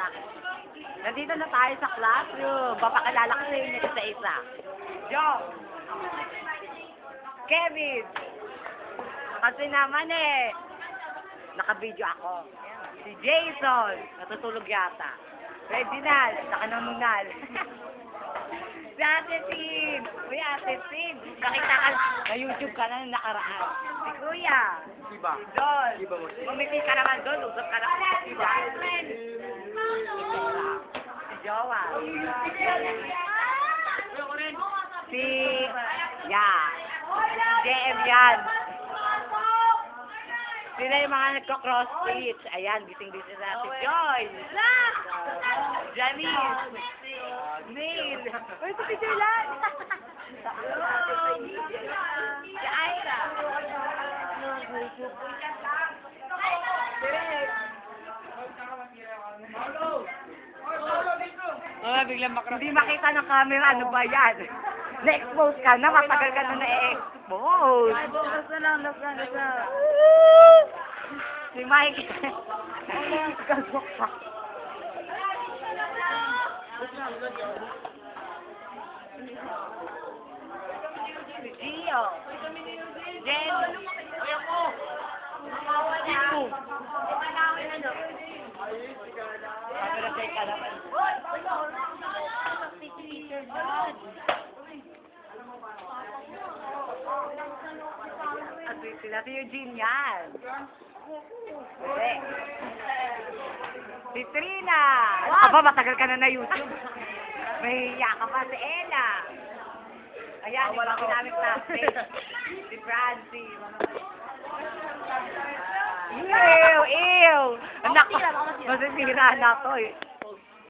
akin. Nandito na tayo sa classroom. Papakilala ko sa inyo isa-isa. Joe. Kevin. Kasi naman naka-video ako. Si Jason. Natutulog yata. Reginald. Nakanumunal. Si Ate Tim. Uy, Ate Tim. Nakita ka na YouTube ka na nakaraan. Si Kuya. Iba. Si Don. Iba mo. Umiti ka naman doon. Usap ka naman. Iba. Si Jowa. Si... JM yan. Sila yung mga nagko-cross stitch. Ayan, gising-gising na si Joy. Janice. Neil. Uy, ito si Dylan. Si Aira. Biglang makro. Hindi makita ng camera. Ano ba yan? Na-expose ka na. Matagal ka na na-expose. Bukas na lang. Si Mike. Si Gio. Jen. Dito. Camera check ka naman. At sila si Eugene yan. Hindi. Si Trina. Aba, matagal ka na YouTube. Mahihiya ka pa. Si Ella. Ayan, yung mga ginamit natin. Si Francie. Ew! Anak, masisira na to